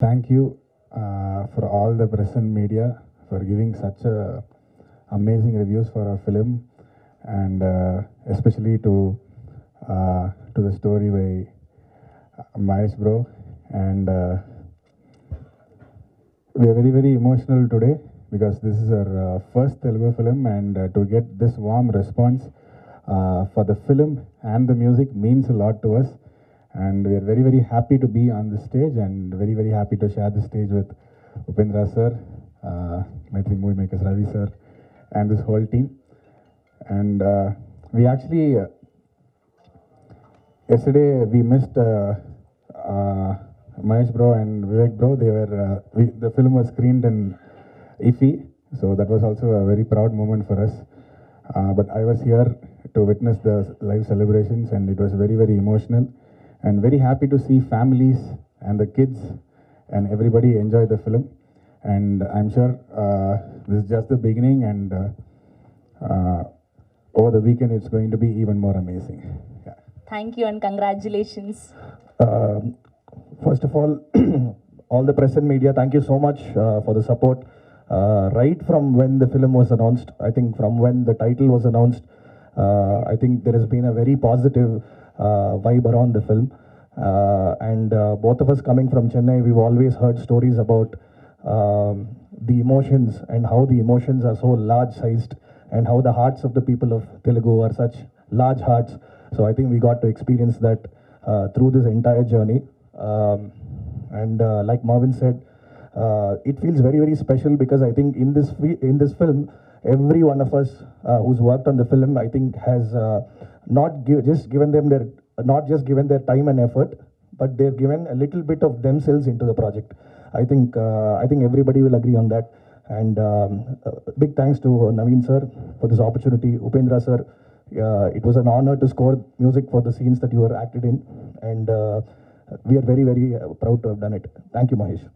Thank you for all the press and media for giving such amazing reviews for our film, and especially to the story by Mahesh bro. And we are very very emotional today because this is our first Telugu film, and to get this warm response for the film and the music means a lot to us. And we are very very happy to be on the stage, and very very happy to share the stage with Upendra sir, my three movie makers, Ravi sir, and this whole team. And we actually yesterday we missed Mahesh bro and Vivek bro. They were the film was screened in IFFI, so that was also a very proud moment for us. But I was here to witness the live celebrations, and it was very very emotional, and very happy to see families and the kids and everybody enjoy the film. And I'm sure this is just the beginning, and over the weekend it's going to be even more amazing. Yeah. Thank you and congratulations. First of all the press and media, thank you so much for the support. Right from when the film was announced, I think from when the title was announced, I think there has been a very positive vibe around the film. And both of us coming from Chennai, we've always heard stories about the emotions and how the emotions are so large sized, and how the hearts of the people of Telugu are such large hearts. So I think we got to experience that through this entire journey. And like Marvin said, it feels very very special because I think in this film, every one of us who's worked on the film, I think has not just given their time and effort, but they've given a little bit of themselves into the project. I think everybody will agree on that. And big thanks to Naveen sir for this opportunity. Upendra sir, it was an honor to score music for the scenes that you were acted in, and we are very very proud to have done it. Thank you, Mahesh.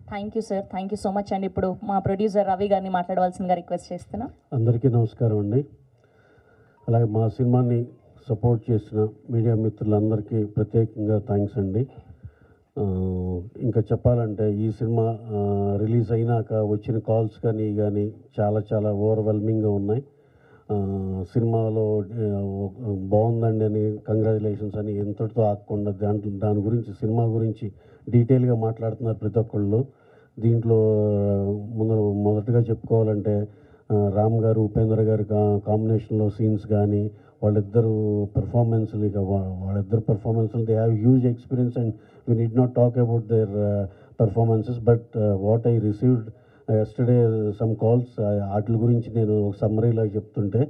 Thank you sir, thank you so much. And ఇప్పుడు మా producer Ravi గారిని మాట్లాడవలసిందిగా request చేస్తున్నాం. అందరికీ నమస్కారం అండి. అలాగే మా సినిమాని సపోర్ట్ చేసిన మీడియా మిత్రులందరికీ ప్రత్యేకంగా థ్యాంక్స్ అండి. ఇంకా చెప్పాలంటే ఈ సినిమా రిలీజ్ అయినాక వచ్చిన కాల్స్ కానీ చాలా చాలా ఓవర్వెల్మింగ్గా ఉన్నాయి. సినిమాలో బాగుందండి అని, కంగ్రాచులేషన్స్ అని ఎంతటితో ఆగకుండా దాని గురించి, సినిమా గురించి డీటెయిల్గా మాట్లాడుతున్నారు ప్రతి ఒక్కళ్ళు. దీంట్లో మొదటగా చెప్పుకోవాలంటే రామ్ గారు, ఉపేంద్ర గారు కాంబినేషన్లో సీన్స్ కానీ, వాళ్ళిద్దరు పెర్ఫార్మెన్స్లు, వాళ్ళిద్దరు పెర్ఫార్మెన్స్లు, they have huge experience and we need not talk about their performances. But what I received yesterday some calls, వాటి గురించి నేను ఒక సమ్మరీలాగా చెప్తుంటే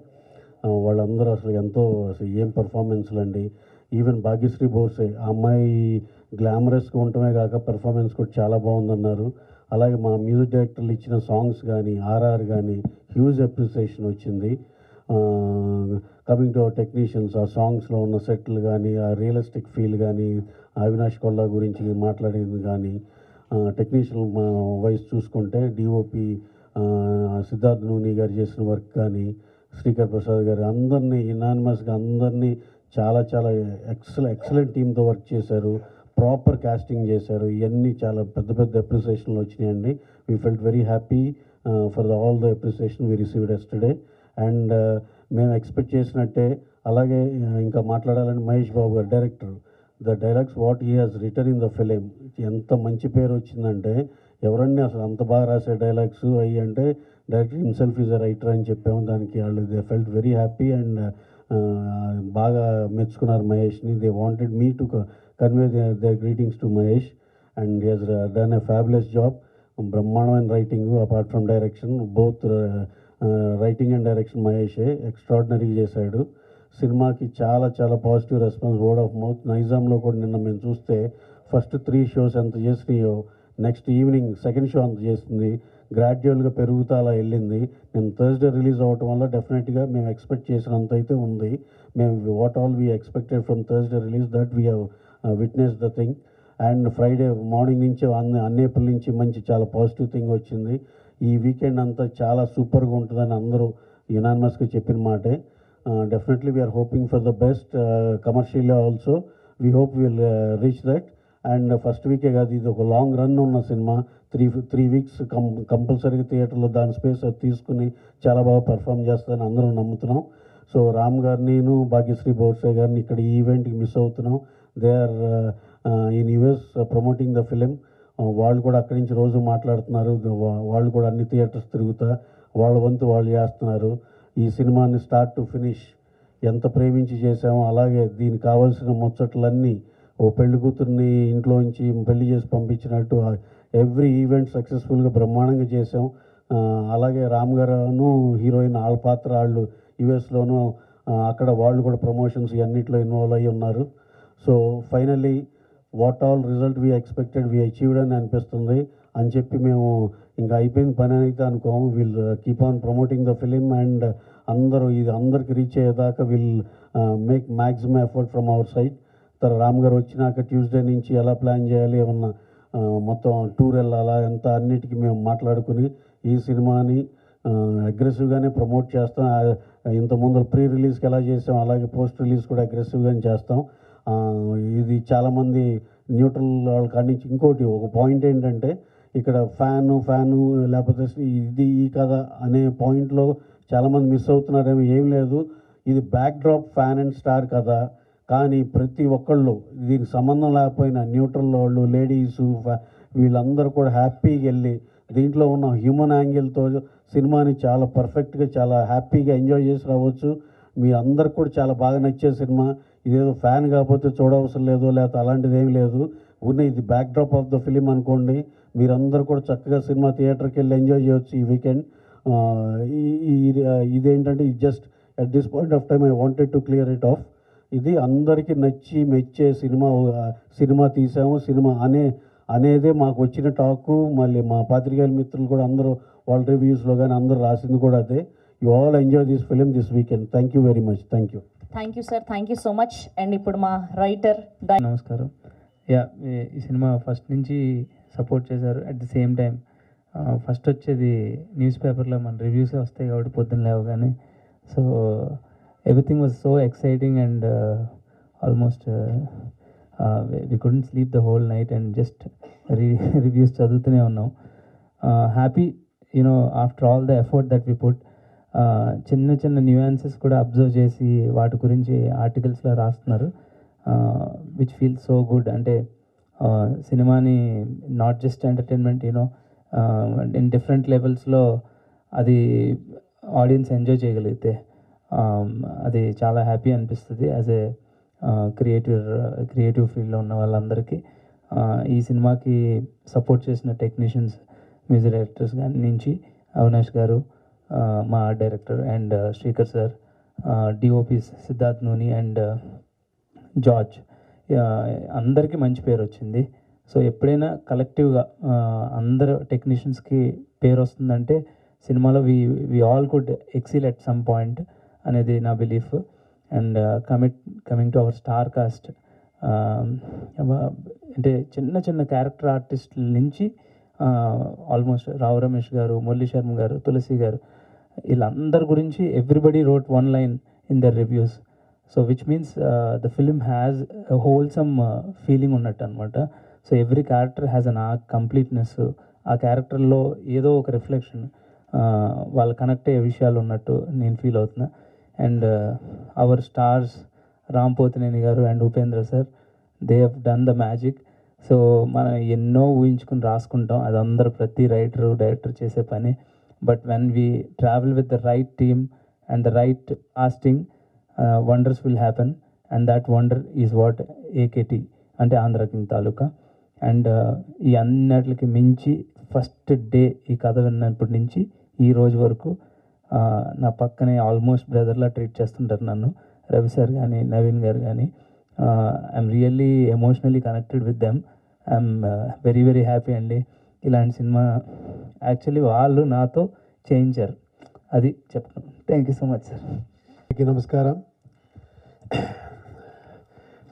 వాళ్ళందరూ అసలు ఏం పెర్ఫార్మెన్స్లు అండి. ఈవెన్ భాగ్యశ్రీ బోర్సే, ఆ అమ్మాయి గ్లామరస్గా ఉండటమే కాక పెర్ఫార్మెన్స్ కూడా చాలా బాగుందన్నారు. అలాగే మా మ్యూజిక్ డైరెక్టర్లు ఇచ్చిన సాంగ్స్ కానీ, ఆర్ఆర్ కానీ హ్యూజ్ అప్రిసియేషన్ వచ్చింది. కమింగ్ టు అవర్ టెక్నీషియన్స్, ఆ సాంగ్స్లో ఉన్న సెట్లు కానీ, ఆ రియలిస్టిక్ ఫీల్ కానీ, అవినాష్ కొల్లా గురించి మాట్లాడేది కానీ, టెక్నీషియన్ వైస్ చూసుకుంటే డిఓపి సిద్ధార్థ్ నూని గారు చేసిన వర్క్ కానీ, శ్రీకర్ ప్రసాద్ గారు, అందరినీ యునానిమస్గా అందరినీ చాలా చాలా ఎక్సలెంట్ టీమ్తో వర్క్ చేశారు. ప్రాపర్ కాస్టింగ్ చేశారు. ఇవన్నీ చాలా పెద్ద పెద్ద అప్రిసియేషన్లు వచ్చినాయండి. We felt very happy for all the appreciation we received yesterday. And మేము ఎక్స్పెక్ట్ చేసినట్టే, అలాగే ఇంకా మాట్లాడాలని మహేష్ బాబు గారు director, the dialogues what he has return in the film, ఎంత మంచి పేరు వచ్చిందంటే, ఎవరన్నీ అసలు అంత బాగా రాసే డైలాగ్స్ అయ్యి అంటే director himself is a writer అని చెప్పాము. దానికి వాళ్ళు they felt very happy and బాగా మెచ్చుకున్నారు మహేష్ని. They wanted me to convey their greetings to Mahesh, and he has done a fabulous job. బ్రహ్మాండమైన writing, apart from direction, both writing and direction మహేషే extraordinary చేశాడు. సినిమాకి చాలా చాలా positive response, word of mouth. నైజాంలో కూడా నిన్న మేము చూస్తే ఫస్ట్ 3 షోస్ ఎంత చేసినాయో, నెక్స్ట్ ఈవినింగ్ సెకండ్ షో అంత చేస్తుంది. గ్రాడ్యువల్గా పెరుగుతూ అలా వెళ్ళింది. నేను థర్స్డే రిలీజ్ అవ్వటం వల్ల డెఫినెట్గా మేము ఎక్స్పెక్ట్ చేసినంత అయితే ఉంది. మేము what all we expected from Thursday release, that we have witness the thing. And Friday morning నుంచి అన్నేపల్లి నుంచి మంచి చాలా పాజిటివ్ థింగ్ వచ్చింది. ఈ వీకెండ్ అంతా చాలా సూపర్గా ఉంటుందని అందరూ యునానిమస్గా చెప్పిన మాటే. Definitely we are hoping for the best commercially also. We hope we will reach that. And first వీకే కాదు, ఇది ఒక లాంగ్ రన్ ఉన్న సినిమా. త్రీ వీక్స్ కంపల్సరీగా థియేటర్లో దాని స్పేస్ అది తీసుకుని చాలా బాగా పెర్ఫామ్ చేస్తుందని అందరం నమ్ముతున్నాం. సో రామ్ గారిని, భాగ్యశ్రీ బోర్సే గారిని ఇక్కడ ఈ ఈవెంట్కి మిస్ అవుతున్నాం. They are in US promoting the film. వాళ్ళు కూడా అక్కడి నుంచి రోజు మాట్లాడుతున్నారు. వాళ్ళు కూడా అన్ని థియేటర్స్ తిరుగుతా వాళ్ళ వంతు వాళ్ళు చేస్తున్నారు. ఈ సినిమాని స్టార్ట్ టు ఫినిష్ ఎంత ప్రేమించి చేసామో అలాగే దీనికి కావాల్సిన ముచ్చట్లన్నీ ఓ పెళ్లి కూతుర్ని ఇంట్లోంచి పెళ్లి చేసి పంపించినట్టు ఎవ్రీ ఈవెంట్ సక్సెస్ఫుల్గా బ్రహ్మాండంగా చేసాం. అలాగే రామ్ గారును హీరోయిన్ వాళ్ళ పాత్ర వాళ్ళు యుఎస్లోనూ అక్కడ వాళ్ళు కూడా ప్రమోషన్స్ అన్నింటిలో ఇన్వాల్వ్ అయ్యి ఉన్నారు. So finally what all result we expected we achieved అని అనిపిస్తుంది అని చెప్పి మేము ఇంకా అయిపోయింది పని అయితే అనుకోము. Will keep on promoting the film and అందరికి రీచ్ అయ్యేదాకా will make maximum effort from our side. Ram గారు వచ్చినాక ట్యూస్డే నుంచి ఎలా ప్లాన్ చేయాలి, ఏమన్నా మొత్తం టూర్ వెళ్ళాలా ఎంత అన్నిటికీ మేము మాట్లాడుకుని ఈ సినిమాని అగ్రెసివ్గానే ప్రమోట్ చేస్తాం. ఇంతకుముందు ప్రీ రిలీజ్కి ఎలా చేసాం అలాగే పోస్ట్ రిలీజ్ కూడా అగ్రెసివ్గానే చేస్తాం. ఇది చాలామంది న్యూట్రల్ వాళ్ళ కాడి నుంచి ఇంకోటి ఒక పాయింట్ ఏంటంటే ఇక్కడ ఫ్యాను లేకపోతే ఇది ఈ కథ అనే పాయింట్లో చాలామంది మిస్ అవుతున్నారేమో. ఏం లేదు, ఇది back drop fan and star కథ. కానీ ప్రతి ఒక్కళ్ళు దీనికి సంబంధం లేకపోయినా న్యూట్రల్ వాళ్ళు, లేడీసు, వీళ్ళందరూ కూడా హ్యాపీగా వెళ్ళి దీంట్లో ఉన్న హ్యూమన్ యాంగిల్తో సినిమాని చాలా పర్ఫెక్ట్గా చాలా హ్యాపీగా ఎంజాయ్ చేసి రావచ్చు. మీరందరికి కూడా చాలా బాగా నచ్చే సినిమా. ఇదేదో ఫ్యాన్ కాకపోతే చూడవసరం లేదు లేకపోతే అలాంటిది ఏం లేదు. ఇది back drop of the film అనుకోండి. మీరందరూ కూడా చక్కగా సినిమా థియేటర్కి వెళ్ళి ఎంజాయ్ చేయవచ్చు ఈ వీకెండ్. ఇదేంటంటే ఇది just at this point of time I wanted to clear it of. ఇది అందరికీ నచ్చి మెచ్చే సినిమా తీసాము. సినిమా అనేదే మాకు వచ్చిన టాకు. మళ్ళీ మా పాత్రికేయుల మిత్రులు కూడా అందరూ వాళ్ళ రివ్యూస్లో కానీ అందరూ రాసింది కూడా అదే. You all enjoy this film this weekend. Thank you very much. Thank you sir, thank you so much. And ఇప్పుడు మా రైటర్ నమస్కారం. ఈ సినిమా ఫస్ట్ నుంచి సపోర్ట్ చేశారు. At the same time first వచ్చేది న్యూస్ పేపర్లో మన రివ్యూసే వస్తాయి కాబట్టి పొద్దున్న లేవగానే. So everything was so exciting and almost we couldn't sleep the whole night and just reviews చదువుతూనే ఉన్నాం. Happy after all the effort that we put. చిన్న చిన్న న్యూయాన్సెస్ కూడా అబ్జర్వ్ చేసి వాటి గురించి ఆర్టికల్స్లో రాస్తున్నారు, విచ్ ఫీల్ సో గుడ్. అంటే సినిమాని not just entertainment in different లెవెల్స్లో అది ఆడియన్స్ ఎంజాయ్ చేయగలిగితే అది చాలా హ్యాపీ అనిపిస్తుంది. యాజ్ ఏ క్రియేటివ్ ఫీల్డ్లో ఉన్న వాళ్ళందరికీ. ఈ సినిమాకి సపోర్ట్ చేసిన టెక్నీషియన్స్, మ్యూజిక్ డైరెక్టర్స్ కానీ నుంచి అవినాష్ గారు, మా art director and Srikar sir, DOPs Siddharth నూని అండ్ జార్జ్, అందరికీ మంచి పేరు వచ్చింది. సో ఎప్పుడైనా కలెక్టివ్గా అందరు టెక్నీషియన్స్కి పేరు వస్తుందంటే సినిమాలో we all could excel at some point అనేది నా belief. And coming to our star cast, అంటే చిన్న చిన్న క్యారెక్టర్ ఆర్టిస్టుల నుంచి ఆల్మోస్ట్ రావు రమేష్ గారు, మురళీ శర్మ గారు, తులసి గారు, వీళ్ళందరి గురించి everybody wrote one line in their reviews. So which means the film has wholesome feeling ఉన్నట్టు అనమాట. So every character has an arc, completeness. ఆ క్యారెక్టర్లో ఏదో ఒక రిఫ్లెక్షన్, వాళ్ళు కనెక్ట్ అయ్యే విషయాలు ఉన్నట్టు నేను ఫీల్ అవుతున్నా. And our stars Ram Pothineni గారు and Upendra sir, they have done the magic. So మనం ఎన్నో ఊహించుకుని రాసుకుంటాం, అది అందరూ ప్రతి డైరెక్టర్ చేసే పని. But when we travel with the right team and the right casting, wonders will happen. And that wonder is what AKT అంటే ఆంధ్ర కింగ్ తాలూకా. అండ్ ఈ అన్నిటికి మించి ఫస్ట్ డే ఈ కథ విన్నప్పటి నుంచి ఈ రోజు వరకు నా పక్కనే ఆల్మోస్ట్ బ్రదర్లా ట్రీట్ చేస్తుంటారు నన్ను, రవి సార్ కానీ నవీన్ గారు కానీ. I'm really emotionally connected with them. I'm very very happy అండి. ఇలాంటి సినిమా యాక్చువల్లీ వాళ్ళు నాతో చేయించారు, అది చెప్తాను. Thank you so much sir. నమస్కారం.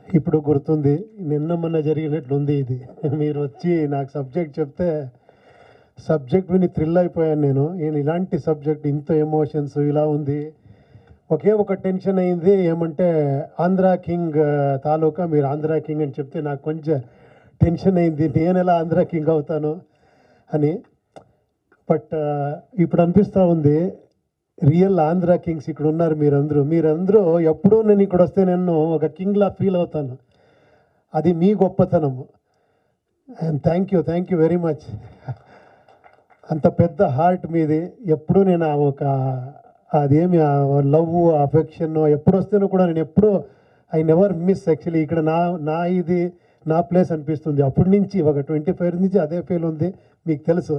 ఇప్పుడు గుర్తుంది, నిన్న మొన్న జరిగినట్లుంది ఇది. మీరు వచ్చి నాకు సబ్జెక్ట్ చెప్తే సబ్జెక్ట్ విని థ్రిల్ అయిపోయాను నేను. ఇలాంటి సబ్జెక్ట్ ఇంత ఎమోషన్స్ ఇలా ఉంది. ఒకే ఒక టెన్షన్ అయింది, ఏమంటే ఆంధ్ర కింగ్ తాలూకా మీరు ఆంధ్ర కింగ్ అని చెప్తే నాకు కొంచెం టెన్షన్ అయింది, నేను ఎలా ఆంధ్ర కింగ్ అవుతాను అని. బట్ ఇప్పుడు అనిపిస్తూ ఉంది, రియల్ ఆంధ్ర కింగ్స్ ఇక్కడ ఉన్నారు మీరందరూ ఎప్పుడూ నేను ఇక్కడ వస్తే నేను ఒక కింగ్లా ఫీల్ అవుతాను. అది మీ గొప్పతనము. And thank you very much. అంత పెద్ద హార్ట్ మీది. ఎప్పుడూ నేను అదేమి లవ్ అఫెక్షన్ ఎప్పుడు వస్తేనో కూడా నేను ఎప్పుడూ ఐ నెవర్ మిస్. యాక్చువల్లీ ఇక్కడ నా ప్లేస్ అనిపిస్తుంది. అప్పటి నుంచి ఒక 25 నుంచి అదే ఫీల్ ఉంది. మీకు తెలుసు,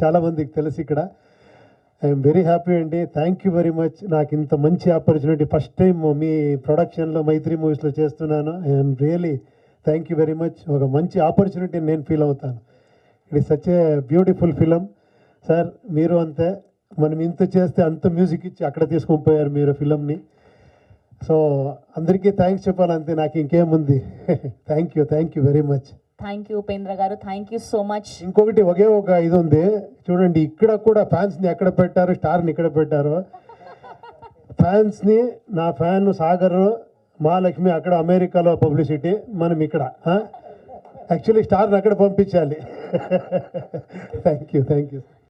చాలామందికి తెలుసు ఇక్కడ. ఐఎమ్ వెరీ హ్యాపీ అండి. Thank you very much. నాకు ఇంత మంచి ఆపర్చునిటీ ఫస్ట్ టైం మీ ప్రొడక్షన్లో మైత్రి మూవీస్లో చేస్తున్నాను. I'm really thank you very much. ఒక మంచి ఆపర్చునిటీ నేను ఫీల్ అవుతాను. It is such a beautiful film. Sir మీరు అంతే, మనం ఇంత చేస్తే అంత మ్యూజిక్ ఇచ్చి అక్కడ తీసుకొని పోయారు మీరు ఫిలంని. సో అందరికీ థ్యాంక్స్ చెప్పాలంతే, నాకు ఇంకేముంది. Thank you very much. Thank you Upendra గారు, థ్యాంక్ యూ సో మచ్. ఇంకొకటి ఒక ఇది ఉంది చూడండి, ఇక్కడ కూడా ఫ్యాన్స్ని ఎక్కడ పెట్టారు, స్టార్ని ఇక్కడ పెట్టారు. ఫ్యాన్స్ని నా ఫ్యాన్ సాగర్, మహాలక్ష్మి అక్కడ అమెరికాలో పబ్లిసిటీ, మనం ఇక్కడ యాక్చువల్లీ స్టార్ని అక్కడ పంపించాలి. Thank you.